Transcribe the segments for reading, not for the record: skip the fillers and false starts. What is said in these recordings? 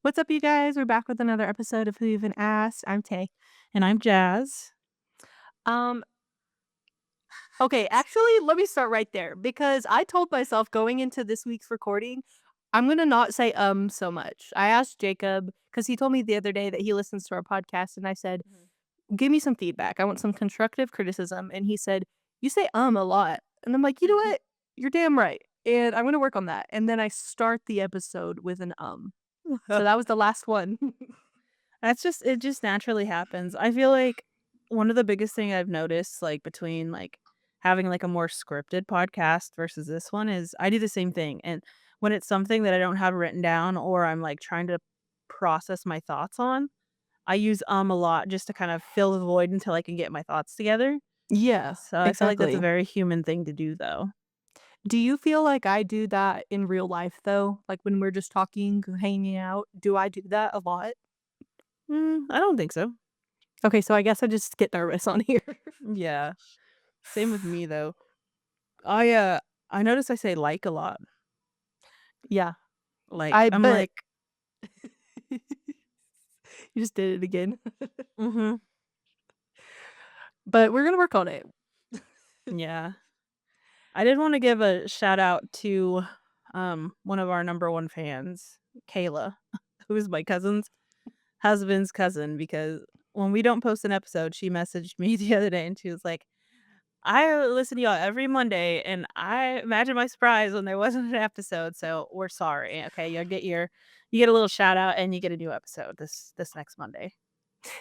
What's up, you guys? We're back with another episode of Who Even Asked. I'm Tay. And I'm Jazz. Um, okay, actually, let me start right there because I told myself going into this week's recording, I'm gonna not say so much. I asked Jacob because he told me the other day that he listens to our podcast, and I said, Mhm. give me some feedback. I want some constructive criticism. And he said, you say a lot. And I'm like, you know what? You're damn right. And I'm gonna work on that. And then I start the episode with an So that was the last one. It just naturally happens. I feel like one of the biggest thing I've noticed, like, between, like, having, like, a more scripted podcast versus this one is I do the same thing, and when it's something that I don't have written down or I'm, like, trying to process my thoughts on, I use, a lot just to kind of fill the void until I can get my thoughts together. Yeah, So I feel like that's a exactly. very human thing to do, though. Do you feel like I do that in real life though? Like when we're just talking, hanging out, do I do that a lot? I don't think so. Okay, so I guess I just get nervous on here. Yeah. Same with me, though. I notice I say "like" a lot. Yeah. Like, I I'm but like you just did it again. mhm, But we're gonna work on it. yeah. I did wanna give a shout out to, one of our number 1 fans, Kayla, who is my cousin's husband's cousin, because when we don't post an episode, she messaged me the other day, and she was like, "I listen to y'all every Monday, and I imagine my surprise when there wasn't an episode, so we're sorry, okay? You get a little shout out, and you get a new episode this next Monday."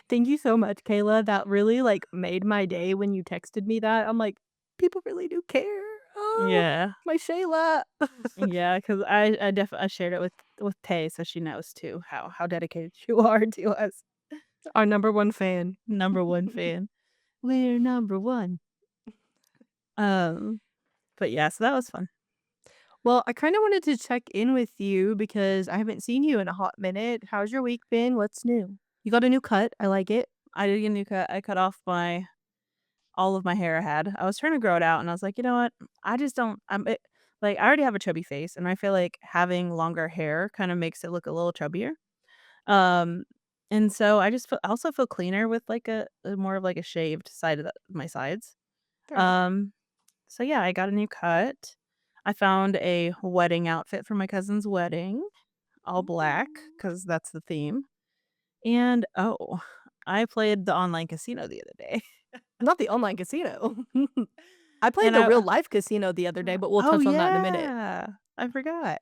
Thank you so much, Kayla. That really like made my day when you texted me that. I'm like, people really do care. Oh, Yeah. my Shayla. Yeah, 'cause I shared it with Tay, so she knows too how dedicated you are to us. Our number one fan. Number 1 fan. We're number 1. Um, but yeah, so that was fun. Well, I kind of wanted to check in with you because I haven't seen you in a hot minute. How's your week been? What's new? You got a new cut. I like it. I did get a new cut. I cut off my all of my hair I had. I was trying to grow it out, and I was like, "You know what? I just don't like, I already have a chubby face, and I feel like having longer hair kinda makes it look a little chubbier." Um, and so I also feel cleaner with, like, a more of, like, a shaved side of my sides. Fair enough. Um So yeah, I got a new cut. I found a wedding outfit for my cousin's wedding, all black, Ooh. because that's the theme. And, oh, I played the online casino the other day. Not the online casino. I played And the real life casino the other day, but we'll oh, touch on that in a minute. yeah, I forgot.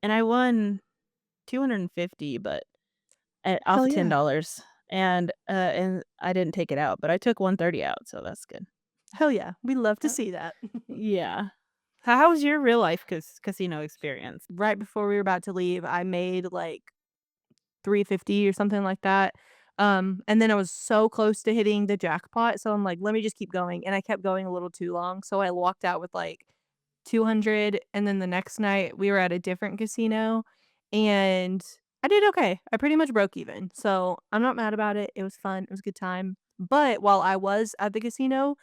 And I won 250, but Hell off of yeah. $10, and I didn't take it out, but I took 130 out, so that's good. Hell yeah. We love to Uh, see that. yeah. How was your real life casino experience? Right before we were about to leave, I made like 350 or something like that. And then I was so close to hitting the jackpot, so I'm like, "Let me just keep going," and I kept going a little too long, so I walked out with, like, 200, and then the next night, we were at a different casino, and I did okay. I pretty much broke even, so I'm not mad about it. It was fun, it was a good time, but while I was at the casino,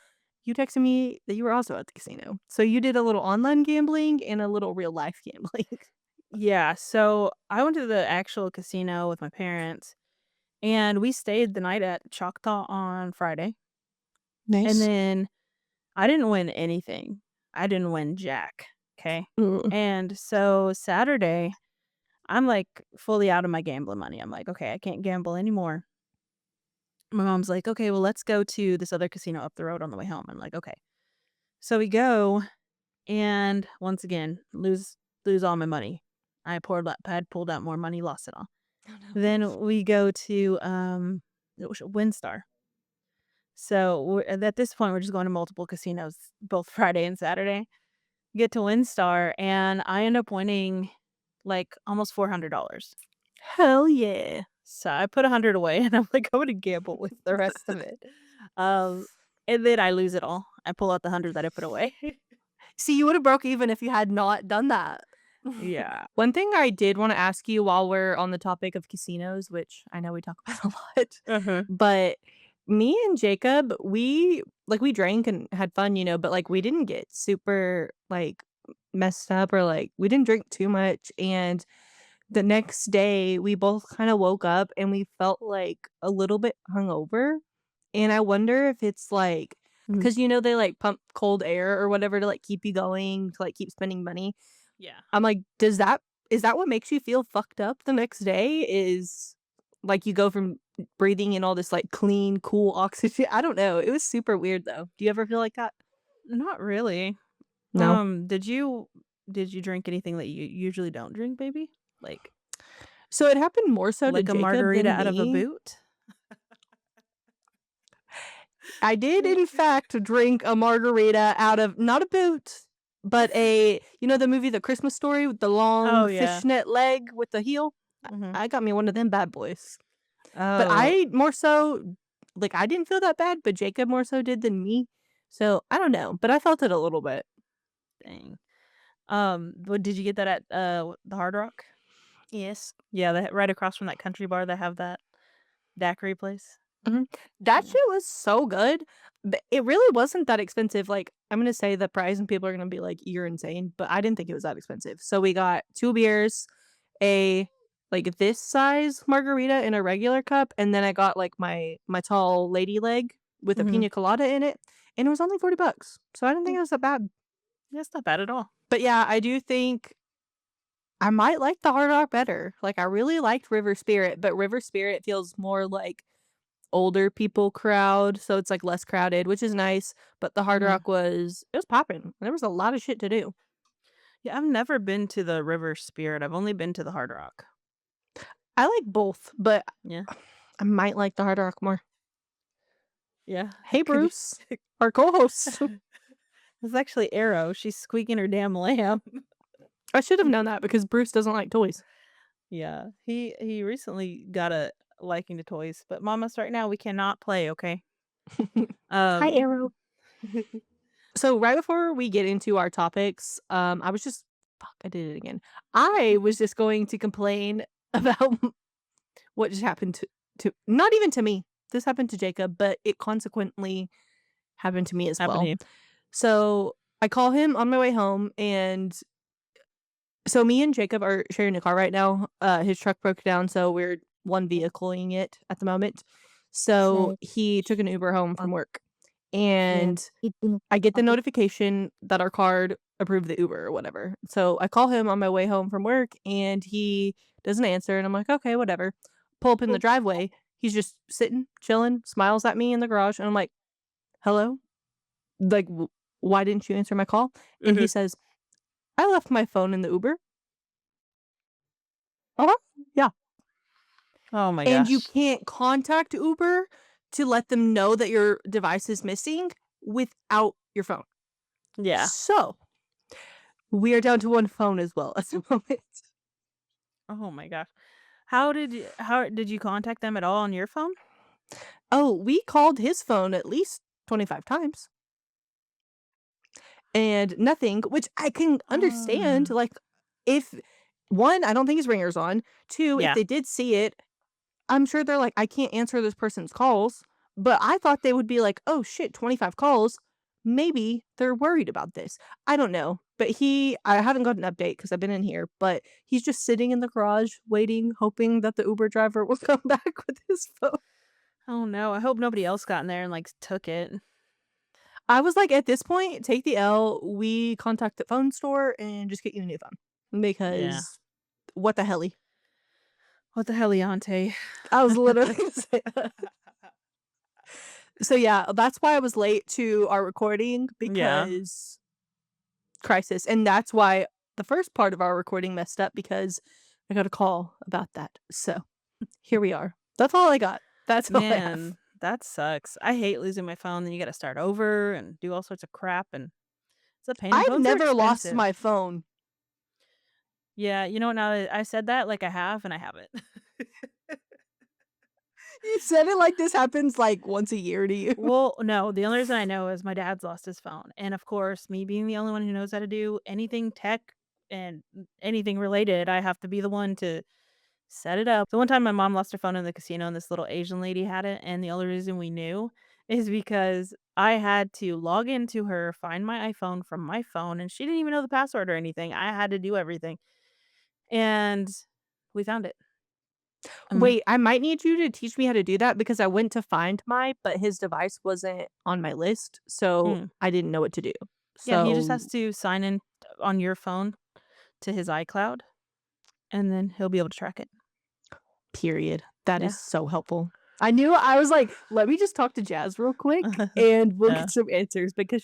you texted me that you were also at the casino. So you did a little online gambling and a little real life gambling. Yeah, so I went to the actual casino with my parents, and we stayed the night at Choctaw on Friday, and Nice. then I didn't win anything. I didn't win jack, okay? Mm. And so Saturday, I'm, like, fully out of my gambling money. I'm like, "Okay, I can't gamble anymore." My mom's like, "Okay, well, let's go to this other casino up the road on the way home." I'm like, "Okay." So we go, and once again, lose all my money. I had pulled out more money, lost it all. Oh, no. Then we go to, it was WinStar. So, at this point, we're just going to multiple casinos both Friday and Saturday. Get to WinStar, and I end up winning, like, almost $400. Hell yeah. So, I put 100 away, and I'm like, "I'm gonna gamble with the rest of it." Um, and then I lose it all. I pull out the 100 that I put away. See, you would've broke even if you had not done that. Yeah. One thing I did wanna ask you while we're on the topic of casinos, which I know we talk about a lot, Uh-huh. but me and Jacob, we drank and had fun, but, like, we didn't get super, like, messed up or, like, we didn't drink too much, and the next day, we both kinda woke up and we felt, like, a little bit hungover, and I wonder if it's, like, Mhm. 'cause, they, like, pump cold air or whatever to, like, keep you going, to, like, keep spending money. Yeah. I'm like, is that what makes you feel fucked up the next day? Is, like, you go from breathing in all this, like, clean, cool oxygen? I don't know. It was super weird, though. Do you ever feel like that? Not really. No? Did you drink anything that you usually don't drink, maybe? So it happened more so to Like a Jacob margarita than out of a me. boot? I did, in fact, drink a margarita out of not a boot, but the movie The Christmas Story with the long Oh, yeah. fishnet leg with the heel? Mhm. I got me one of them bad boys. But Oh, I more so like, I didn't feel that bad, but Jacob more so did than me. So, I don't know, but I felt it a little bit. dang. What did you get that at, the Hard Rock? Yes. Yeah, they right across from that country bar, they have that daiquiri place. Mhm. That Yeah. shit was so good, but it really wasn't that expensive, like, I'm gonna say the price and people are gonna be like, "You're insane," but I didn't think it was that expensive. So we got 2 beers, a this size margarita in a regular cup, and then I got, like, my tall lady leg with a Mhm. pina colada in it, and it was only $40. So I didn't think Mm, it was that bad. that's not bad at all. But yeah, I do think I might like the Hard Rock better. Like, I really liked River Spirit, but River Spirit feels more like older people crowd, so it's, like, less crowded, which is nice, but the Hard Mhm. Rock it was popping. There was a lot of shit to do. Yeah, I've never been to the River Spirit, I've only been to the Hard Rock. I like both, but Yeah. I might like the Hard Rock more. Yeah, Hey, it could be. Bruce, our co-host. It's actually Arrow, she's squeaking her damn lamb. I should have known that because Bruce doesn't like toys. Yeah, he recently got a liking to toys, but Mama's right now, we cannot play, okay? Hi, Um Arrow. So, right before we get into our topics, I was just fuck, I did it again. I was just going to complain about what just happened to not even to me. This happened to Jacob, but it consequently happened to me as happened to well. you. So, I call him on my way home, and so me and Jacob are sharing a car right now. His truck broke down, so we're one vehicling it at the moment. So, Right. he took an Uber home Uh, from work, yeah. and Eating I get the coffee. notification that our card approved the Uber or whatever. So, I call him on my way home from work, and he doesn't answer, and I'm like, "Okay, whatever." Pull up in the Oh, driveway, he's just sitting, chilling, smiles at me in the garage, and I'm like, "Hello? Like, why didn't you answer my call?" And he Mhm. says, "I left my phone in the Uber." Uh-huh. Yeah. Oh my And you gosh. can't contact Uber to let them know that your device is missing without your phone. Yeah. So, we are down to 1 phone as well at the moment. Oh my gosh. How did you contact them at all on your phone? Oh, we called his phone at least 25 times and nothing, which I can understand, Um, like, if 1, I don't think his ringer's on, 2, if yeah. they did see it, I'm sure they're like, "I can't answer this person's calls," but I thought they would be like, "Oh shit, 25 calls. Maybe they're worried about this." I don't know, but I haven't got an update because 'cause I've been in here, but he's just sitting in the garage waiting, hoping that the Uber driver will come back with his phone. Oh no, I hope nobody else got in there and, took it. I was like, "At this point, take the L. We contact the phone store and just get you a new phone Yeah. because what the helly?" What the heliante? I was literally gonna say that. So, yeah, that's why I was late to our recording Yeah. because crisis, and that's why the first part of our recording messed up because I got a call about that. So, here we are. That's all I got. That's all I have. Man, that sucks. I hate losing my phone, then you gotta start over and do all sorts of crap, and it's a pain, and I've phones are never lost expensive. my phone. Yeah, you know what, now that I said that, I have, and I haven't. You said it like this happens, like, once a year to you. Well, no, the only reason I know is my dad's lost his phone, and of course, me being the only one who knows how to do anything tech and anything related, I have to be the one to set it up. So one time my mom lost her phone in the casino and this little Asian lady had it, and the only reason we knew is because I had to log into her, find my iPhone from my phone, and she didn't even know the password or anything. I had to do everything. And we found it. Um, Wait, I might need you to teach me how to do that because I went to find but his device wasn't on my list, so mm. I didn't know what to do. Yeah, he just So, has to sign in on your phone to his iCloud, and then he'll be able to track it. period. That Yeah. is so helpful. I was like, let me just talk to Jazz real quick and we'll Yeah. get some answers because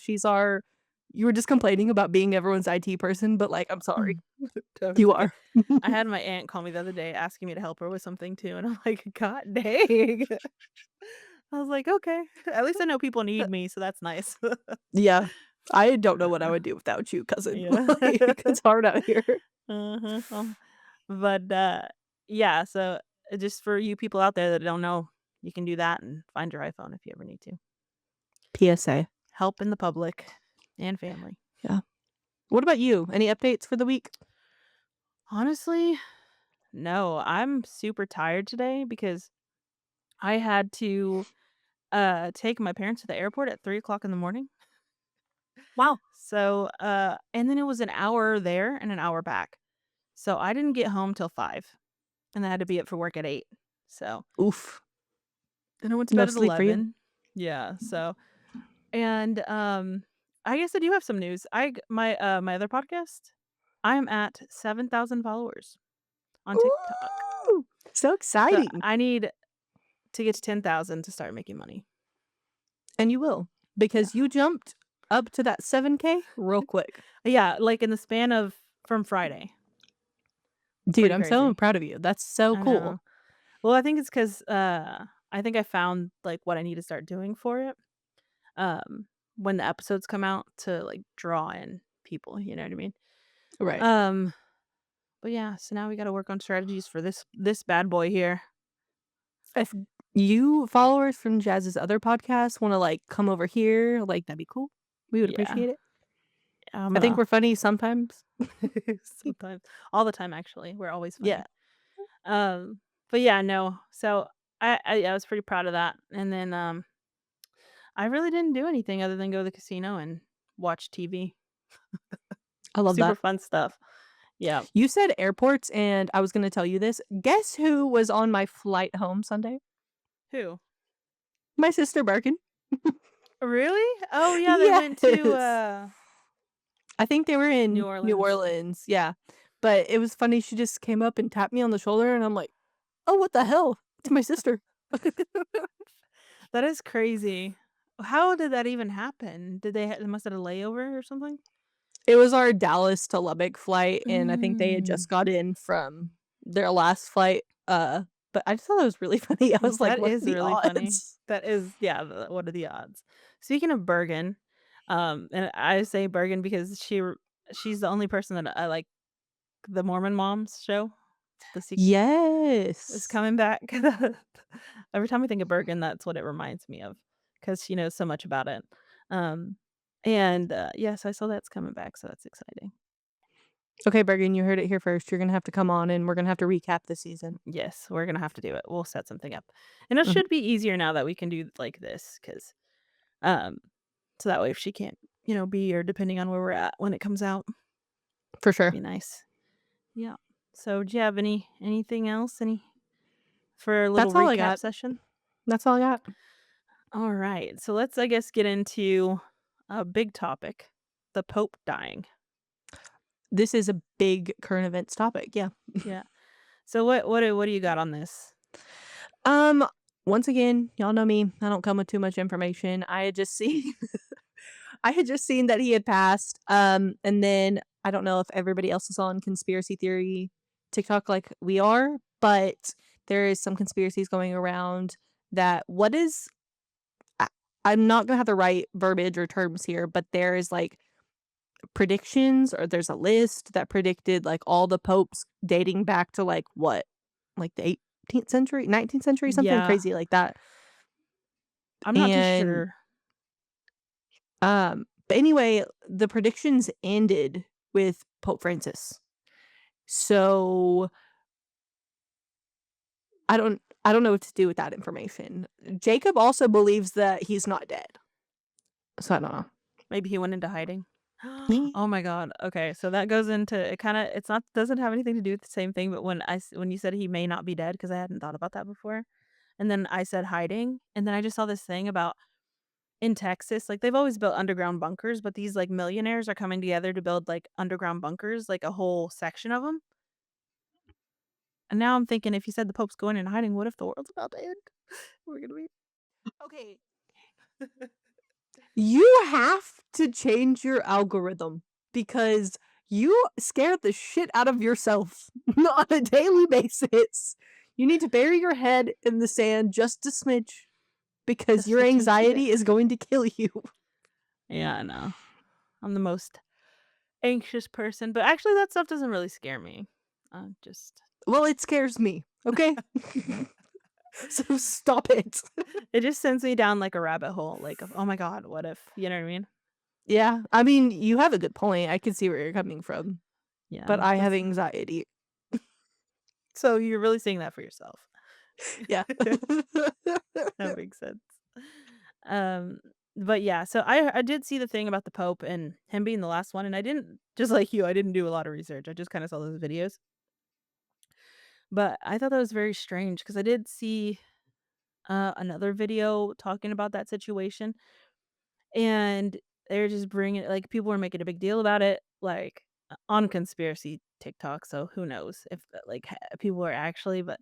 you were just complaining about being everyone's IT person, but like, I'm sorry. Mm. No, it's You okay. are. I had my aunt call me the other day asking me to help her with something too, and I'm like, "God dang." I was like, "Okay. At least I know people need me, so that's nice." Yeah. I don't know what I would do without you, cousin. Yeah. Like, it's hard out here. Uh-huh. But, yeah, so, just for you people out there that don't know, you can do that and find your iPhone if you ever need to. PSA. Help in the public and family. Yeah. What about you? Any updates for the week? Honestly, no, I'm super tired today because I had to, take my parents to the airport at 3 o'clock in the morning. Wow. So, and then it was an hour there and an hour back. So I didn't get home till 5, and I had to be up for work at 8. So Oof. and I went to No bed at sleep for you? 11. Yeah, so and, I guess I do have some news. My other podcast, I'm at 7,000 followers on TikTok. Ooh, so So exciting. I need to get to 10,000 to start making money. And you will, Yeah. because you jumped up to that 7K real quick. Yeah, like in the span of from Friday. It's Dude, pretty I'm so crazy. proud of you. That's so I cool. know. Well, I think it's 'cause, I think I found, like, what I need to start doing for it, um, when the episodes come out to, like, draw in people, you know what I mean? Right. Um, but yeah, so now we gotta work on strategies for this bad boy here. If you followers from Jazz's other podcast wanna, like, come over here, like, that'd be cool. We would Yeah. appreciate it. I'm I think gonna we're funny sometimes. sometimes all the time, actually, we're always Yeah. funny. Um, but yeah, no, so I was pretty proud of that, and then, I really didn't do anything other than go to the casino and watch TV. I love Super that. fun stuff. Yeah. You said airports, and I was gonna tell you this. Guess who was on my flight home Sunday? Who? My sister Birkin. Really? Oh, yeah, they went to, Yes. I think they were New in New Orleans. Orleans, yeah. But it was funny, she just came up and tapped me on the shoulder, and I'm like, "Oh, what the hell? It's my sister." That is crazy. How did that even happen? Did they must have had a layover or something? It was our Dallas to Lubbock flight, and I think they had Mm. just got in from their last flight, but I just thought it was really funny. I was like, That "What are is the really funny. odds?" That is yeah, what are the odds? Speaking of Bergen, and I say Bergen because she's the only person that I like the Mormon Moms show, the sequel, is Yes. coming back. Every time I think of Bergen, that's what it reminds me of because she knows so much about it. Um, and, yes, I saw that's coming back, so that's exciting. Okay, Bergen, you heard it here first. You're gonna have to come on, and we're gonna have to recap the season. Yes, we're gonna have to do it. We'll set something up. And it Mhm. should be easier now that we can do like this, because um, so that way if she can't, be here depending on where we're at when it comes out, For sure. be nice. Yeah. So do you have anything else? Any for a little That's all I recap got. session? That's all I got. All right. So let's I guess get into a big topic, the Pope dying. This is a big current events topic, yeah. Yeah. So what do you got on this? Um, Once again, y'all know me, I don't come with too much information. I had just seen that he had passed, and then I don't know if everybody else is on conspiracy theory TikTok like we are, but there is some conspiracies going around that what is I I'm not gonna have the right verbiage or terms here, but there is, like, predictions or there's a list that predicted, like, all the popes dating back to, like, what? Like, the 18th century? 19th century? Something Yeah, crazy like that, I'm not too and sure. But anyway, the predictions ended with Pope Francis. So I don't know what to do with that information. Jacob also believes that he's not dead. So I don't know. Maybe he went into hiding. Oh my god. Okay, so that goes into it kinda it's not doesn't have anything to do with the same thing, but when you said he may not be dead, because I hadn't thought about that before, and then I said hiding, and then I just saw this thing about in Texas, like, they've always built underground bunkers, but these, like, millionaires are coming together to build, like, underground bunkers, like, a whole section of them. And now I'm thinking if you said the Pope's going in hiding, what if the world's about to end? We're gonna be Okay, you have to change your algorithm because you scare the shit out of yourself on a daily basis. You need to bury your head in the sand just a smidge because just your a teensy bit. anxiety is going to kill you. Yeah, I know. I'm the most anxious person, but actually that stuff doesn't really scare me. Just Well, it scares me, okay? So stop it. it just sends me down like a rabbit hole, like, of, "Oh my god, what if?" You know what I mean? Yeah, I mean, you have a good point. I can see where you're coming from, but Yeah, I have that's anxiety. so you're really seeing that for yourself. Yeah. That makes sense. Um, but yeah, so I did see the thing about the Pope and him being the last one, and I didn't just like you, I didn't do a lot of research. I just kinda saw those videos. But I thought that was very strange because I did see, another video talking about that situation, and they're just bringing like, people were making a big deal about it, like, on conspiracy TikTok, so who knows if, like, people are actually but,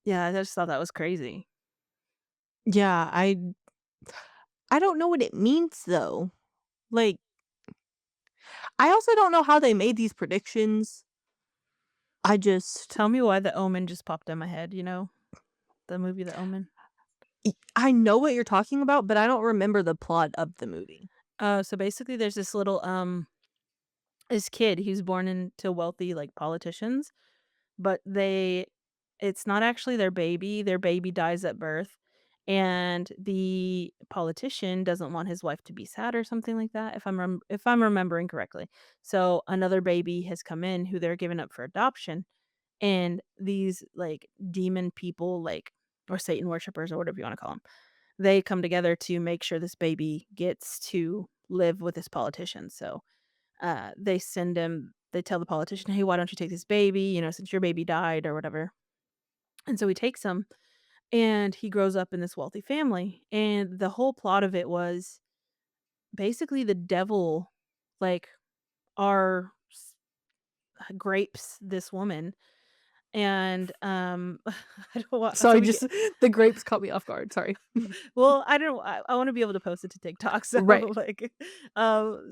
yeah, I just thought that was crazy. Yeah, I don't know what it means though. Like, I also don't know how they made these predictions. I just Tell me why The Omen just popped in my head, you know? The movie The Omen? I know what you're talking about, but I don't remember the plot of the movie. So basically there's this little, this kid, he's born into wealthy, like, politicians, but it's not actually their baby dies at birth, and the politician doesn't want his wife to be sad or something like that, if I'm remembering correctly. So, another baby has come in who they're giving up for adoption, and these, like, demon people, like or Satan worshipers or whatever you wanna call them, they come together to make sure this baby gets to live with this politician, so they tell the politician, "Hey, why don't you take this baby, you know, since your baby died," or whatever. And so he takes him, and he grows up in this wealthy family, and the whole plot of it was basically the devil, like, are grapes this woman, and, I don't want so Sorry, we just get the grapes caught me off guard, sorry. well, I don't I wanna be able to post it to TikTok, so, Right. like,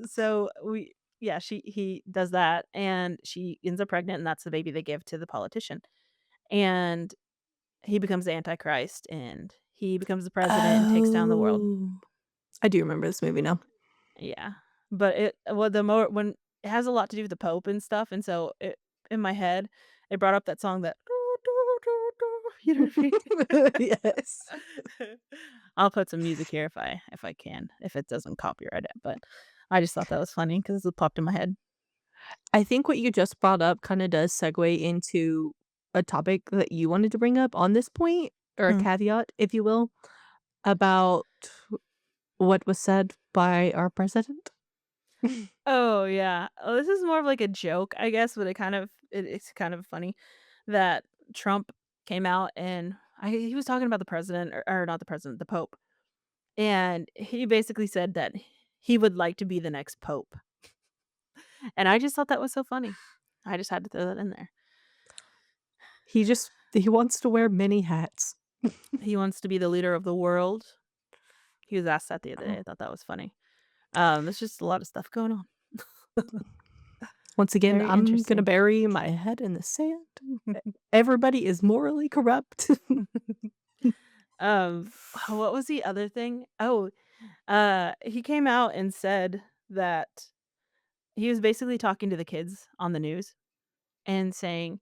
so we yeah, he does that, and she ends up pregnant, and that's the baby they give to the politician, and he becomes the Antichrist, and he becomes the president and takes down the world. Oh. I do remember this movie now. Yeah, but it well, the more when it has a lot to do with the Pope and stuff, and so it in my head, it brought up that song that you know what I Yes. mean? I'll put some music here if I can, if it doesn't copyright it, but I just thought that was funny because it popped in my head. I think what you just brought up kinda does segue into a topic that you wanted to bring up on this point, or a Mm. caveat, if you will, about what was said by our president. Oh, yeah. Oh, this is more of like a joke, I guess, but it's kind of funny that Trump came out and he was talking about the president or not the president, the Pope. And he basically said that he would like to be the next pope. And I just thought that was so funny. I just had to throw that in there. He wants to wear many hats. He wants to be the leader of the world. He was asked that the other day. I thought that was funny. There's just a lot of stuff going on. Once again, Very I'm gonna interesting. bury my head in the sand. Everybody is morally corrupt. What was the other thing? Oh, he came out and said that he was basically talking to the kids on the news and saying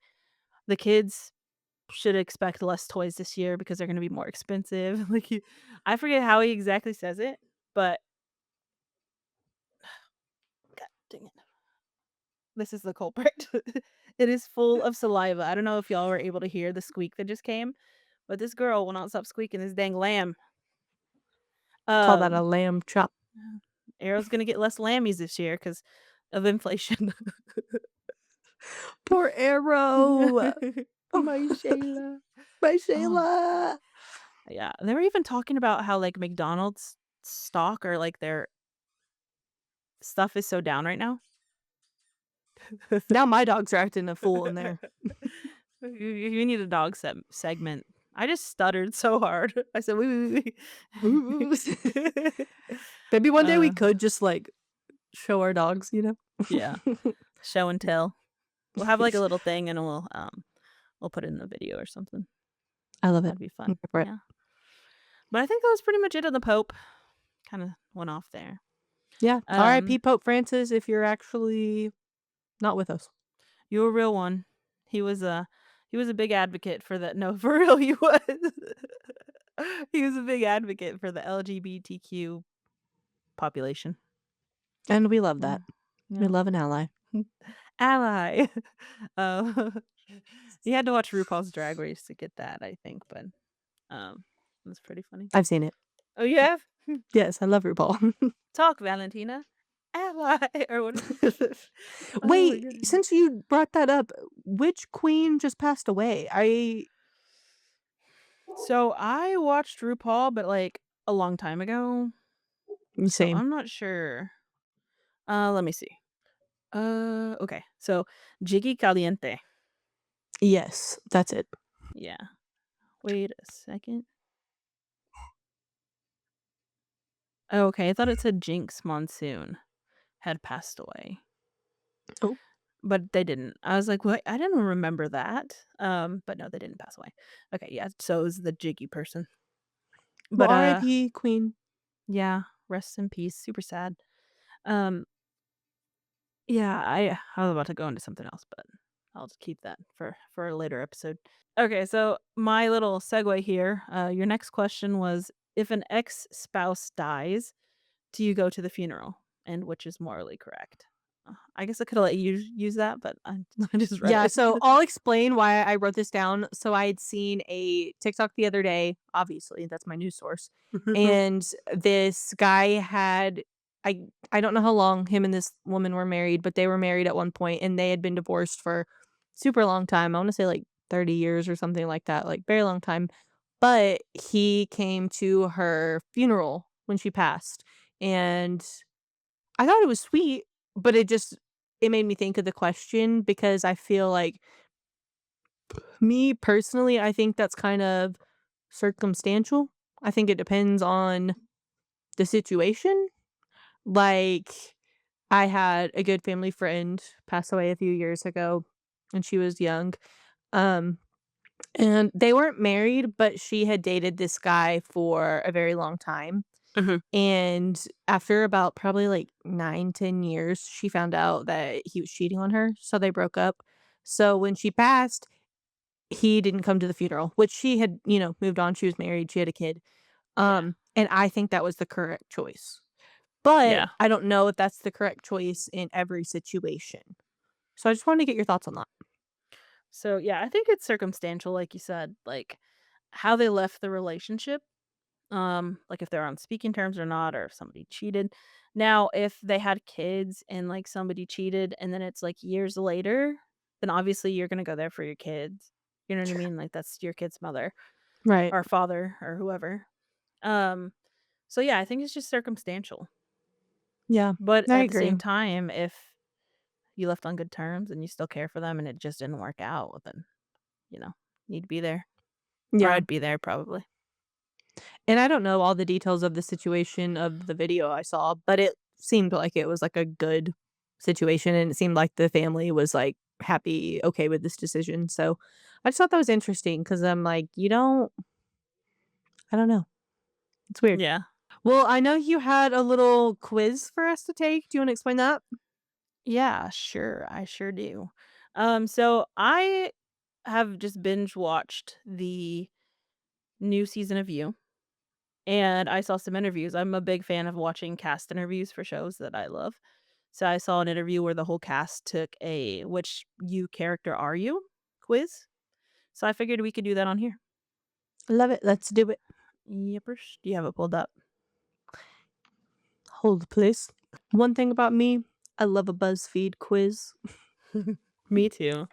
the kids should expect less toys this year because they're gonna be more expensive. Like, I forget how he exactly says it, but god dang it. This is the culprit. It is full of saliva. I don't know if y'all were able to hear the squeak that just came, but this girl will not stop squeaking, this dang lamb. Call that a Um, lamb chop. Arrow's gonna get less Lammies this year because of inflation. Poor Arrow. My Oh, Shayla. my Oh, Shayla. yeah. They were even talking about how, like, McDonald's stock or, like, their stuff is so down right now. Now my dogs are acting a fool in there. You need a dog segment. I just stuttered so hard. I said, "Wee, wee, Ooh. wee." Maybe one day we Uh, could just, like, show our dogs, you yeah, know? show and tell. We'll have, like, a little thing, and we'll put it in the video or something. I love it. That'd be I'm fun. here for it. Yeah. But I think that was pretty much it on the Pope. Kinda went off there. Yeah. R.I.P. Um, Pope Francis if you're actually not with us. you a real one. He was a he was a big advocate for the no, for real, he was. He was a big advocate for the LGBTQ population. And we love that. Yeah. We Yeah. love an ally. Ally. Uh, you had to watch RuPaul's Drag Race to get that, I think, but, it was pretty funny. I've seen it. Oh, you have? Yes, I love RuPaul. Talk, Valentina. Ally, or what is Oh my Wait, goodness. since you brought that up, which queen just passed away? So, I watched RuPaul, but, like, a long time ago, so Same. I'm not sure. Let me see. Okay. So, Jiggy Caliente. Yes, that's it. Yeah. Wait a second. Oh, okay, I thought it said Jinx Monsoon had passed away, Oh. but they didn't. I was like, "What? I didn't remember that." But no, they didn't pass away. Okay, yeah, so it was the Jiggy person. Well, But, R.I.P. Queen. yeah, rest in peace, super sad. Um, yeah, I was about to go into something else, but I'll just keep that for a later episode. Okay, so my little segue here, your next question was, if an ex-spouse dies, do you go to the funeral? And which is morally correct? I guess I coulda let you use that, but I I just read Yeah, it. so I'll explain why I wrote this down. So I had seen a TikTok the other day, obviously, that's my news source. And this guy had I I don't know how long him and this woman were married, but they were married at one point and they had been divorced for super long time. I want to say like 30 years or something like that, like very long time. But he came to her funeral when she passed. And I thought it was sweet, but it made me think of the question because I feel like me personally, I think that's kind of circumstantial. I think it depends on the situation. Like, I had a good family friend pass away a few years ago, and she was young. Um, and they weren't married, but she had dated this guy for a very long time. Mhm. And after about probably like 9, 10 years, she found out that he was cheating on her. So they broke up. So when she passed, he didn't come to the funeral, which she had, moved on. She was married, she had a kid. Yeah. And I think that was the correct choice. But Yeah. I don't know if that's the correct choice in every situation. So I just wanted to get your thoughts on that. So, yeah, I think it's circumstantial, like you said, like, how they left the relationship, like, if they're on speaking terms or not, or if somebody cheated. Now, if they had kids and, like, somebody cheated and then it's, like, years later, then obviously you're gonna go there for your kids. You know what I Sure. mean? Like, that's your kid's mother Right. or father or whoever. Um, so, yeah, I think it's just circumstantial. Yeah. But I at the agree. same time, if you left on good terms and you still care for them and it just didn't work out, well, then, you know, need to be there. Or Yeah. I'd be there probably. And I don't know all the details of the situation of the video I saw, but it seemed like it was like a good situation and it seemed like the family was like happy, okay with this decision. So I just thought that was interesting because I'm like, I don't know. It's weird. Yeah. Well, I know you had a little quiz for us to take. Do you want to explain that? Yeah, sure. I sure do. So I have just binge watched the new season of You, and I saw some interviews. I'm a big fan of watching cast interviews for shows that I love. So I saw an interview where the whole cast took a "Which You character are you?" quiz. So I figured we could do that on here. Love it. Let's do it. Yippers. Do you have it pulled up? Hold please. One thing about me, I love a BuzzFeed quiz. Me too.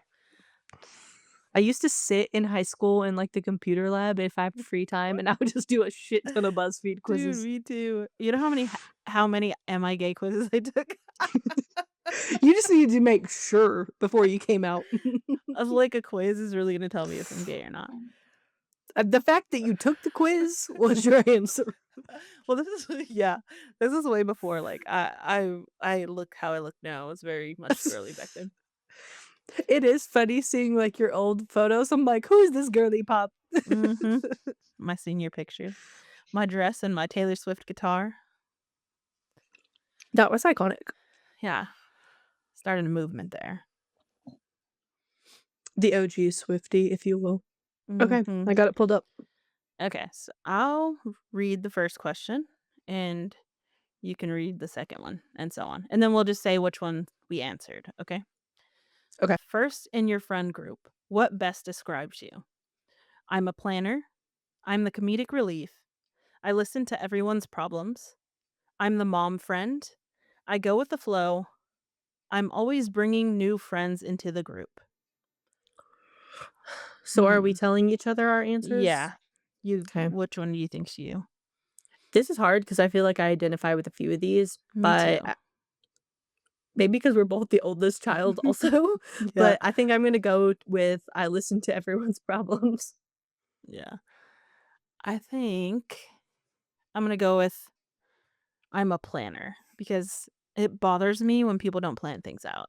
I used to sit in high school in, like, the computer lab if I have free time, and I would just do a shit ton of BuzzFeed Dude, quizzes. me too. You know how many am I gay quizzes I took? You just needed to make sure before you came out. I was like, a quiz is really gonna tell me if I'm gay or not. The fact that you took the quiz was your answer. Well, this is yeah, this is way before, like, I look how I look now. It's very much too early back then. It is funny seeing, like, your old photos. I'm like, "Who is this girly pop?" Mhm. My senior picture. My dress and my Taylor Swift guitar. That was iconic. Yeah, started a movement there. The OG Swiftie, if you will. Okay, Mhm. I got it pulled up. Okay, so I'll read the first question, and you can read the second one, and so on. And then we'll just say which one we answered, okay? Okay. First, in your friend group, what best describes you? I'm a planner. I'm the comedic relief. I listen to everyone's problems. I'm the mom friend. I go with the flow. I'm always bringing new friends into the group. So are we Hmm. telling each other our answers? Yeah. You. Okay. Which one do you think's you? This is hard because I feel like I identify with a few of these, Me too. but maybe because we're both the oldest child also, Yeah. but I think I'm gonna go with I listen to everyone's problems. Yeah. I think I'm gonna go with I'm a planner because it bothers me when people don't plan things out.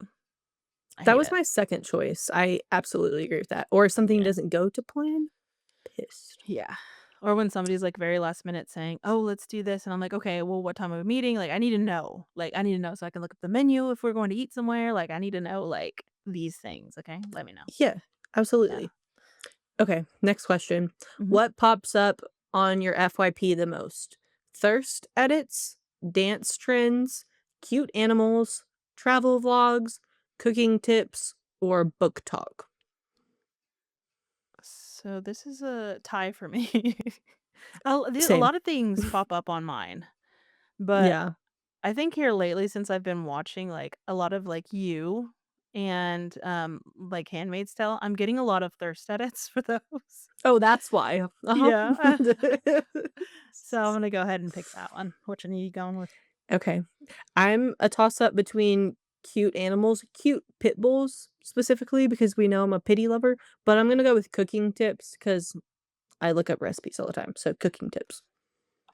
I That hate was it. my second choice. I absolutely agree with that. Or if something Yeah. doesn't go to plan, pissed. Yeah. Or when somebody's like very last minute saying, "Oh, let's do this." And I'm like, "Okay, well, what time of a meeting?" Like, I need to know. Like, I need to know so I can look up the menu if we're going to eat somewhere. Like, I need to know like these things. Okay. Let me know. Yeah, Yeah. absolutely. Okay, next question. Hmm. What pops up on your FYP the most? Thirst edits, dance trends, cute animals, travel vlogs, cooking tips, or book talk? So this is a tie for me. A Same. lot of things pop up on mine, but Yeah. I think here lately, since I've been watching, like, a lot of, like, You and, like, Handmaid's Tale, I'm getting a lot of thirst edits for those. Oh, that's why. Uh-huh. Yeah. So I'm gonna go ahead and pick that one. Which one are you going with? Okay. I'm a toss-up between cute animals, cute pit bulls specifically because we know I'm a pitty lover, but I'm gonna go with cooking tips because I look up recipes all the time, so cooking tips.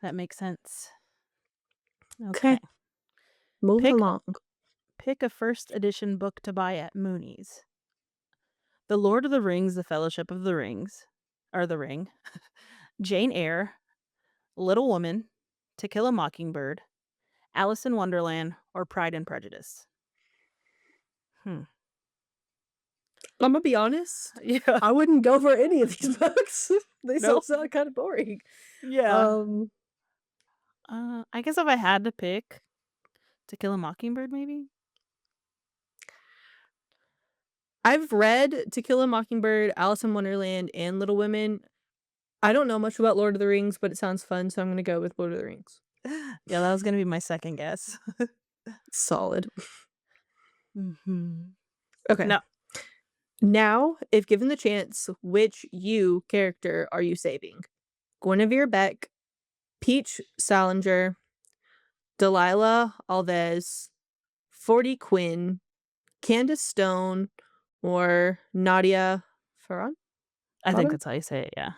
That makes sense. Okay. Okay, moving Pick along. pick a first edition book to buy at Mooney's. The Lord of the Rings: The Fellowship of the Rings or The Ring, Jane Eyre, Little Woman, To Kill a Mockingbird, Alice in Wonderland, or Pride and Prejudice. Hmm. Imma be honest, Yeah. I wouldn't go for any of these books. They all Nope. sound kinda boring. Yeah. Um, I guess if I had to pick To Kill a Mockingbird, maybe? I've read To Kill a Mockingbird, Alice in Wonderland, and Little Women. I don't know much about Lord of the Rings, but it sounds fun, so I'm gonna go with Lord of the Rings. Yeah, that was gonna be my second guess. Solid. Mhm. Okay. No. Now, if given the chance, which you character are you saving? Guinevere Beck, Peach Salinger, Delilah Alves, Forty Quinn, Candace Stone, or Nadia Farhan? I think Farhan? that's how you say it, yeah.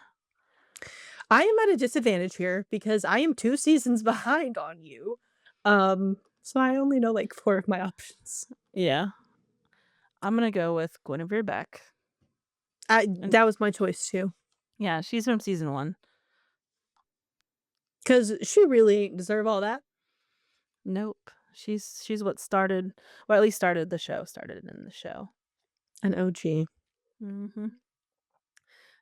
I am at a disadvantage here because I am 2 seasons behind on you. So I only know, like, 4 of my options. Yeah. I'm gonna go with Guinevere Beck. And That was my choice too, yeah, she's from season 1. because she really ain't deserve all that. Nope. She's what started well, at least started the show, started in the show. An OG. Mhm.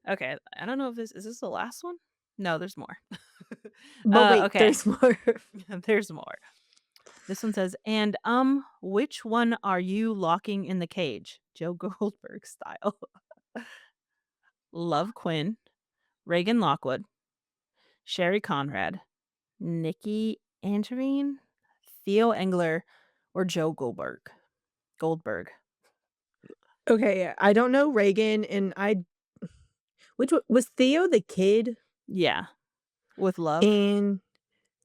Okay, I don't know if this is this the last one? No, there's more. But wait, Okay. there's more. There's more. This one says, "And, which one are you locking in the cage?" Joe Goldberg style. Love Quinn, Reagan Lockwood, Sherry Conrad, Nikki Angerine, Theo Engler or Joe Goldberg. Goldberg. Okay, I don't know Reagan, and which one was Theo the kid, Yeah, with love. and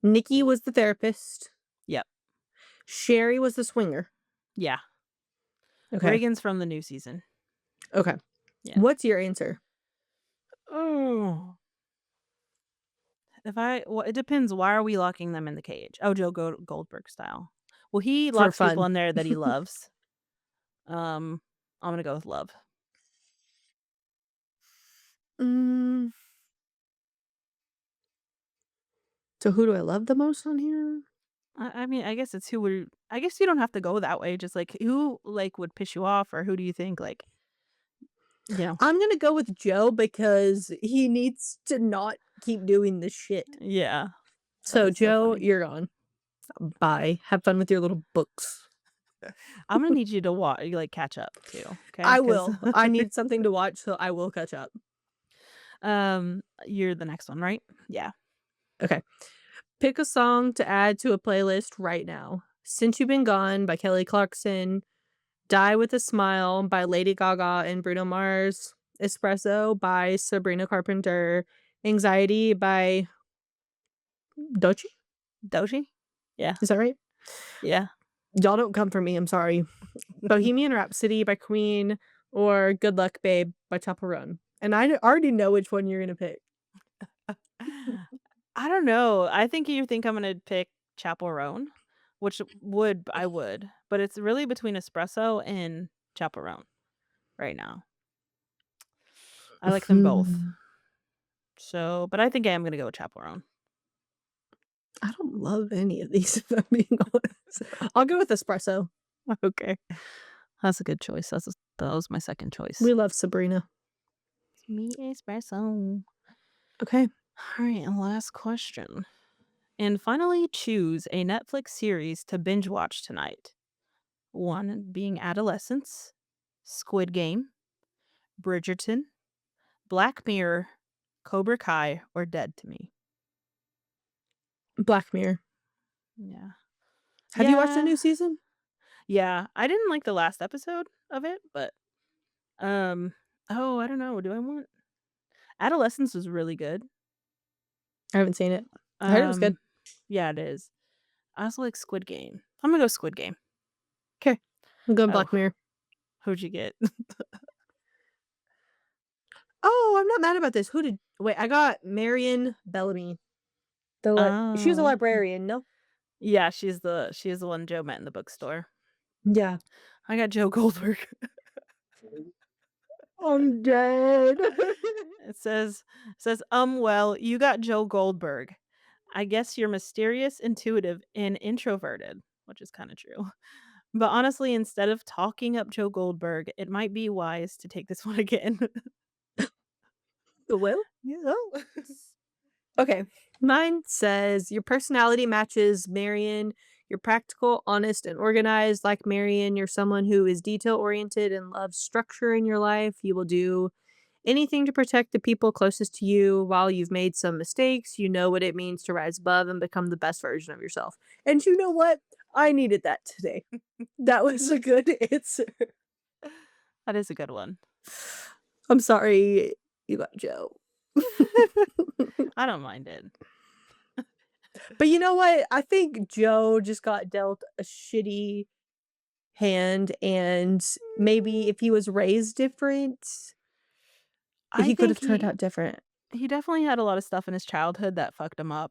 Nikki was the therapist, Yep. Sherry was the swinger. Yeah. Okay, Reagan's from the new season. okay. Yeah. What's your answer? Oh. Well, it depends. Why are we locking them in the cage? Oh, Goldberg style. Well, he For locks people fun. in there that he loves. I'm gonna go with love. Mm, so who do I love the most on here? I mean, I guess it's who would. I guess you don't have to go that way. Just like who like would piss you off, or who do you think like you know? I'm gonna go with Joe because he needs to not keep doing this shit. Yeah, that So, is so Joe, funny. you're gone. Bye. Have fun with your little books. I'm gonna need you to like catch up too. Okay, I because will. I need something to watch, so I will catch up. you're the next one, right? Yeah. Okay. Pick a song to add to a playlist right now. Since You've Been Gone by Kelly Clarkson, Die with a Smile by Lady Gaga and Bruno Mars, Espresso by Sabrina Carpenter, Anxiety by Doechii? Doji. Yeah. Is that right? Yeah. Y'all don't come for me, I'm sorry. Bohemian Rhapsody by Queen or Good Luck Babe by Chaperone. And I already know which one you're gonna pick. I don't know. I think you think I'm gonna pick Chapel Roan, which I would, but it's really between espresso and Chapel Roan right now. I like them both. So, but I think I am gonna go with Chapel Roan. I don't love any of these, if I'm being honest. I'll go with espresso. Okay, that's a good choice. That was my second choice. We love Sabrina. Me espresso. Okay. All right, and last question. And finally, choose a Netflix series to binge watch tonight. One being Adolescence, Squid Game, Bridgerton, Black Mirror, Cobra Kai, or Dead to Me. Black Mirror. Yeah. Have you watched the Yeah. new season? Yeah. I didn't like the last episode of it, but oh, I don't know. Do I want Adolescence was really good. I haven't seen it. I heard it was good. Um yeah, it is. I also like Squid Game. I'm gonna go Squid Game. 'Kay. I'm going Oh, Black Mirror. who'd you get? Oh, I'm not mad about this. Wait, I got Marion Bellamy. She was a Oh. librarian, no? Yeah, she's the one Joe met in the bookstore. Yeah. I got Joe Goldberg. I'm dead. It says, well, you got Joe Goldberg. I guess you're mysterious, intuitive, and introverted, which is kind of true. But honestly, instead of talking up Joe Goldberg, it might be wise to take this one again. Well? Yeah. Okay. Mine says your personality matches Marion. You're practical, honest, and organized. Like Marion, you're someone who is detail oriented and loves structure in your life. You will do anything to protect the people closest to you. While you've made some mistakes, you know what it means to rise above and become the best version of yourself. And you know what? I needed that today. That was a good answer. That is a good one. I'm sorry you got Joe. I don't mind it. But you know what? I think Joe just got dealt a shitty hand, and maybe if he was raised different, I he could think have turned out different. he definitely had a lot of stuff in his childhood that fucked him up.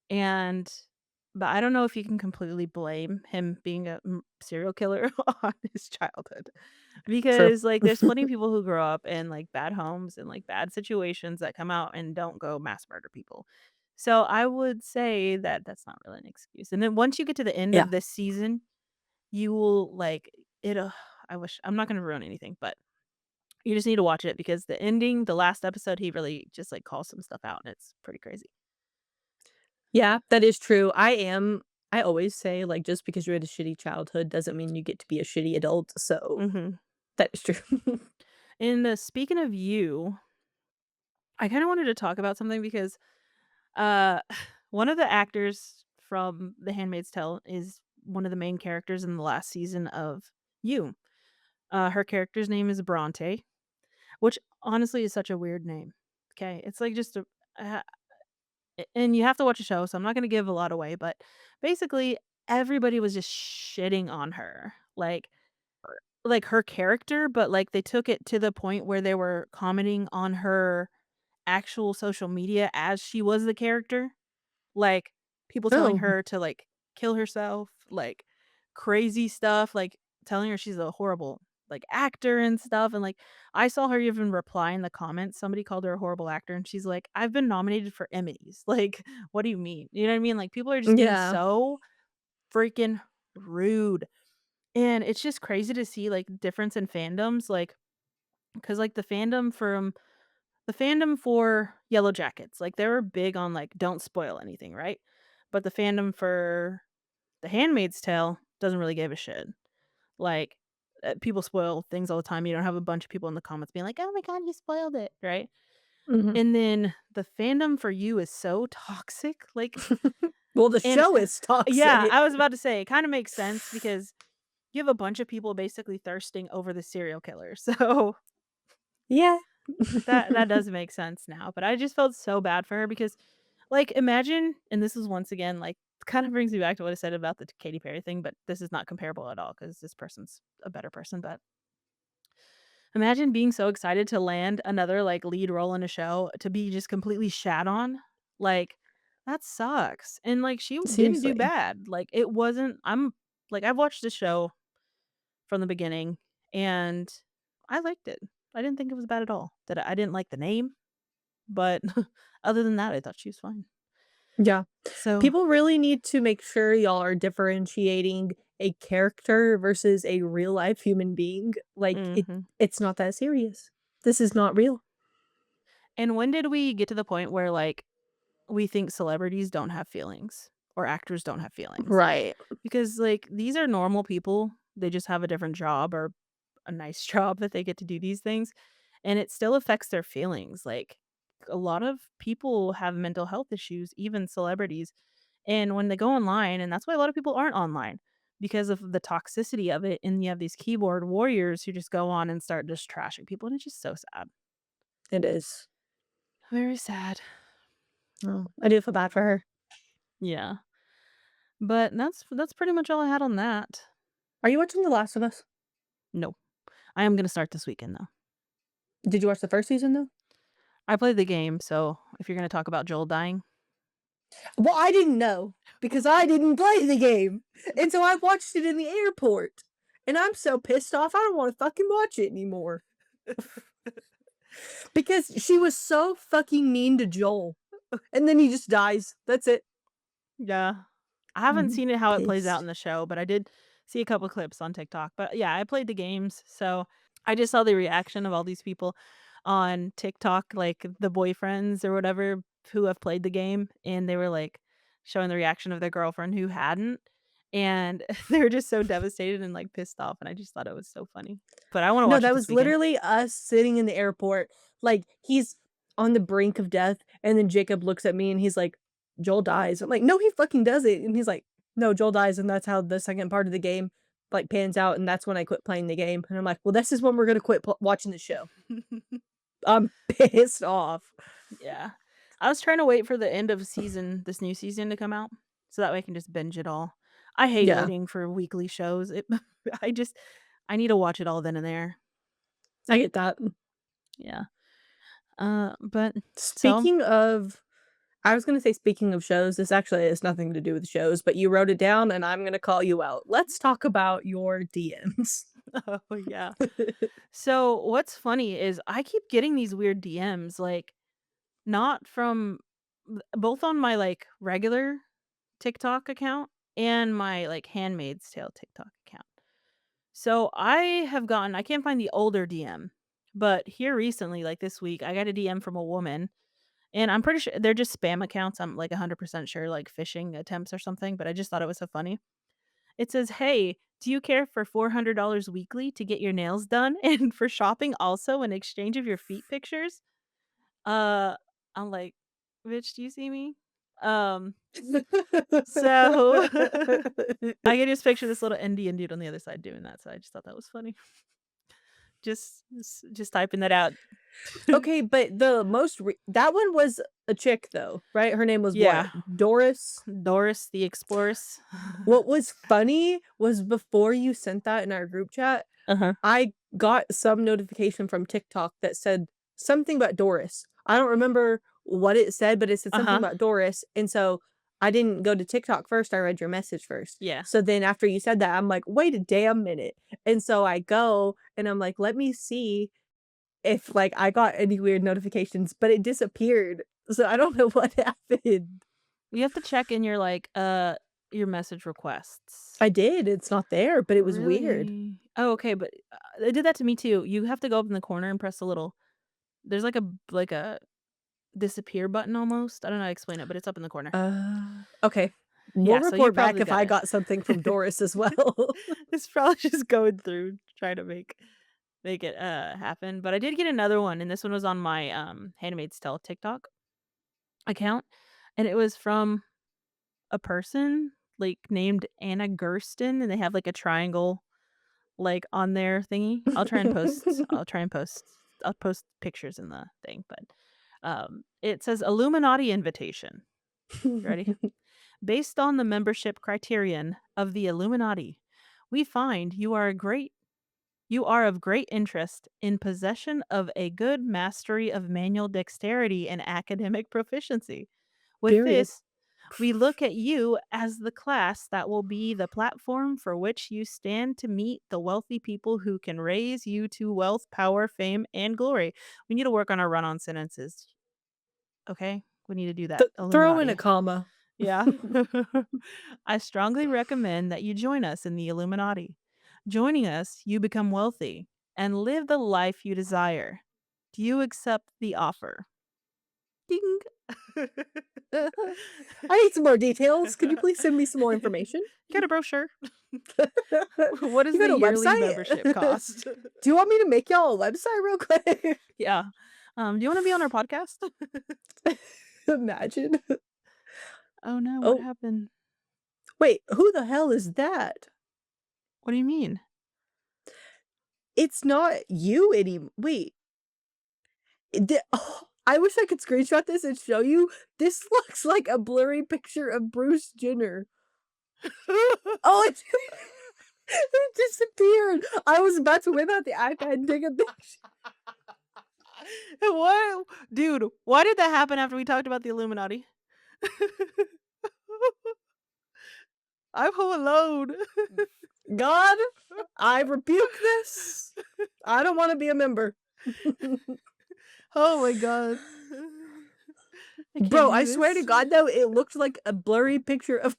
And but I don't know if you can completely blame him being a serial killer on his childhood. True. Because like there's plenty of people who grow up in like bad homes and like bad situations that come out and don't go mass murder people. So I would say that that's not really an excuse. And then once you get to the end Yeah. of this season, you will like it I'm not going to ruin anything, but you just need to watch it because the ending, the last episode, he really just like calls some stuff out and it's pretty crazy. Yeah, that is true. I always say, like, just because you had a shitty childhood doesn't mean you get to be a shitty adult, so Mhm. that is true. And speaking of you, I kind of wanted to talk about something because uh one of the actors from The Handmaid's Tale is one of the main characters in the last season of You. Her character's name is Bronte, which honestly is such a weird name. Okay, it's like just a uh, and you have to watch the show, so I'm not gonna give a lot away, but basically everybody was just shitting on her, like her character, but like they took it to the point where they were commenting on her actual social media as she was the character. Like, people telling Oh. her to, like, kill herself, like, crazy stuff, like, telling her she's a horrible, like, actor and stuff, and, like, I saw her even reply in the comments, somebody called her a horrible actor, and she's like, "I've been nominated for Emmys." Like, what do you mean? You know what I mean? Like, people are just being Yeah. so freaking rude, and it's just crazy to see, like, difference in fandoms, like, because like, the fandom for Yellow Jackets, like, they were big on, like, "Don't spoil anything," right? But the fandom for The Handmaid's Tale doesn't really give a shit. Like, people spoil things all the time, you don't have a bunch of people in the comments being like, "Oh my god, you spoiled it," right? Mhm. And then the fandom for You is so toxic, like Well, the and show is yeah, toxic. I was about to say, it kinda makes sense because you have a bunch of people basically thirsting over the serial killer, so Yeah. that does make sense now, but I just felt so bad for her because, like, imagine and this is once again, like, kind of brings me back to what I said about the Katy Perry thing, but this is not comparable at all because this person's a better person, but imagine being so excited to land another, like, lead role in a show to be just completely shat on, like, that sucks, and, like, she didn't do Seriously. bad, like, it wasn't I've watched the show from the beginning, and I liked it. I didn't think it was bad at all. That I didn't like the name, but other than that, I thought she was fine. Yeah. So People really need to make sure y'all are differentiating a character versus a real life human being. Like, mhm. it's not that serious. This is not real. And when did we get to the point where, like, we think celebrities don't have feelings or actors don't have feelings? Right. Because, like, these are normal people. They just have a different job or a nice job that they get to do these things, and it still affects their feelings. Like, a lot of people have mental health issues, even celebrities. And when they go online, and that's why a lot of people aren't online because of the toxicity of it. And you have these keyboard warriors who just go on and start just trashing people. And it's just so sad. It is. Very sad. Oh, I do feel bad for her. Yeah. But that's pretty much all I had on that. Are you watching The Last of Us? No. I am gonna start this weekend though. Did you watch the first season, though? I played the game, so if you're gonna talk about Joel dying. Well, I didn't know because I didn't play the game. And so I watched it in the airport. And I'm so pissed off, I don't wanna fucking watch it anymore. Because she was so fucking mean to Joel. And then he just dies. That's it. Yeah. I haven't I'm seen it how it plays out in pissed. the show, but I did see a couple clips on TikTok. But yeah, I played the games, so I just saw the reaction of all these people on TikTok, like the boyfriends or whatever who have played the game, and they were like showing the reaction of their girlfriend who hadn't. And they were just so devastated and like pissed off. And I just thought it was so funny. But I want to No, watch it that this was weekend. literally us sitting in the airport, like, he's on the brink of death, and then Jacob looks at me and he's like, "Joel dies." I'm like, "No, he fucking doesn't." And he's like, "No, Joel dies," and that's how the second part of the game, like, pans out, and that's when I quit playing the game, and I'm like, "Well, this is when we're gonna quit watching the show." I'm pissed off. Yeah. I was trying to wait for the end of this new season to come out, so that way I can just binge it all. I hate Yeah, waiting for weekly shows. It I just I need to watch it all then and there. I get that. Yeah. But so Speaking of I was gonna say speaking of shows, this actually has nothing to do with shows, but you wrote it down and I'm gonna call you out. Let's talk about your DMs. oh, yeah. So what's funny is I keep getting these weird DMs, like, not from both on my, like, regular TikTok account and my, like, Handmaid's Tale TikTok account. So I can't find the older DM, but here recently, like this week, I got a DM from a woman, and I'm pretty sure they're just spam accounts. I'm like 100% sure, like phishing attempts or something, but I just thought it was so funny. It says, "Hey, do you care for $400 weekly to get your nails done and for shopping also in exchange of your feet pictures?" Uh, I'm like, "Bitch, do you see me? Um, so I can just picture this little Indian dude on the other side doing that, so I just thought that was funny. Just typing that out. Okay, but the that one was a chick though, right? Her name was what? Yeah. Doris? Doris the Explorers. What was funny was before you sent that in our group chat, Uh-huh. I got some notification from TikTok that said something about Doris. I don't remember what it said, but it said something Uh-huh. about Doris, and so I didn't go to TikTok first, I read your message first. Yeah. So then after you said that, I'm like, "Wait a damn minute." And so I go and I'm like, "Let me see if, like, I got any weird notifications," but it disappeared. So I don't know what happened. You have to check in your message requests. I did, it's not there, but it was weird. Really? Oh, okay, but, it did that to me too. You have to go up in the corner and press a little there's like a disappear button almost. I don't know how to explain it, but it's up in the corner. Okay. We'll Yeah, so you report back probably if got I it. got something from Doris as well. It's probably just going through trying to make it, happen, but I did get another one, and this one was on my, Handmaid's Tale TikTok account, and it was from a person, like, named Anna Gersten, and they have, like, a triangle, like, on their thingy. I'll post pictures in the thing, but, it says Illuminati invitation. You ready? Based on the membership criterion of the Illuminati, we find you are of great interest in possession of a good mastery of manual dexterity and academic proficiency. With Period. this, we look at you as the class that will be the platform for which you stand to meet the wealthy people who can raise you to wealth, power, fame, and glory. We need to work on our run on sentences. Okay? We need to do that. Throw in a Illuminati. comma. Yeah. I strongly recommend that you join us in the Illuminati. Joining us, you become wealthy and live the life you desire. Do you accept the offer? Ding. I need some more details. Could you please send me some more information? Get a brochure. What is You got the a yearly website? membership cost? Do you want me to make y'all a website real quick? Yeah. Do you want to be on our podcast? Imagine. Oh no, what Oh, happened? wait, who the hell is that? What do you mean? It's not you anymore. Wait. I wish I could screenshot this and show you. This looks like a blurry picture of Bruce Jenner. Oh, it disappeared. I was about to whip out the iPad and take a picture. What? Dude, why did that happen after we talked about the Illuminati? I'm home alone. God, I rebuke this. I don't want to be a member. Oh my god. I can't Bro, do I swear to this. God, though, it looked like a blurry picture of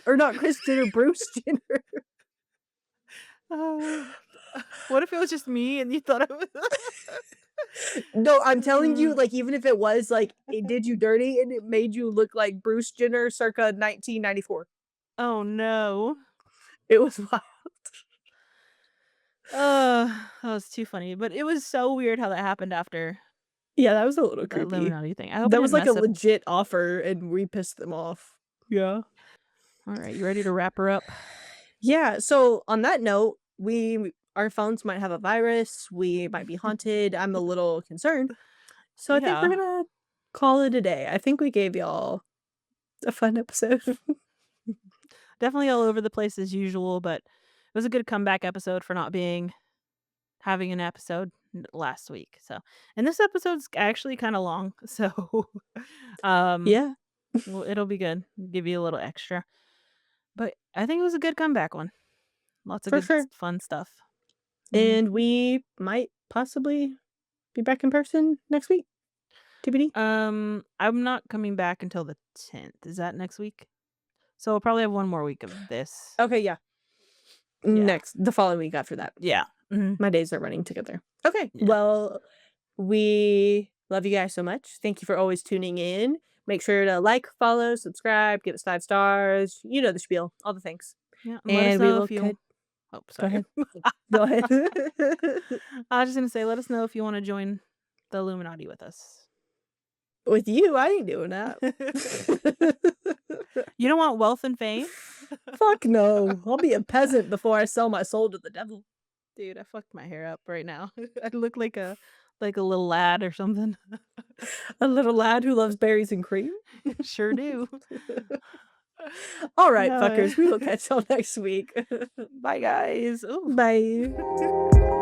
not Chris Jenner, Bruce Jenner. Oh. What if it was just me and you thought it was No, I'm telling you, like, even if it was, like, it did you dirty and it made you look like Bruce Jenner circa 1994. Oh no. It was wild. That was too funny. But it was so weird how that happened after Yeah, that was a little the creepy. Illuminati thing. I hope it That was didn't like a mess up. legit offer, and we pissed them off. Yeah. All right, you ready to wrap her up? Yeah, so on that note, our phones might have a virus, we might be haunted. I'm a little concerned. So I think we're Yeah. gonna call it a day. I think we gave y'all a fun episode. Definitely all over the place as usual, but it was a good comeback episode for not having an episode last week. So, and this episode's actually kind of long, so Yeah, well, it'll be good. Give you a little extra. But I think it was a good comeback one. Lots of for good sure. fun stuff. And we might possibly be back in person next week. TBD. I'm not coming back until the 10th. Is that next week? So we'll probably have one more week of this. Okay, yeah. Yeah. The following week after that. Yeah. Mhm. My days are running together. Okay. Yeah. Well, we love you guys so much. Thank you for always tuning in. Make sure to like, follow, subscribe, give us 5 stars. You know the spiel, all the things. Yeah. Let us And we know will if you. cut. Oh, Go sorry. ahead. Go ahead. I was just gonna say, let us know if you want to join the Illuminati with us. With you, I ain't doing that. You don't want wealth and fame? Fuck no. I'll be a peasant before I sell my soul to the devil. Dude, I fucked my hair up right now. I look like a little lad or something. A little lad who loves berries and cream. Sure do. All right, No. fuckers. We will catch y'all next week. Bye, guys. Ooh. Bye.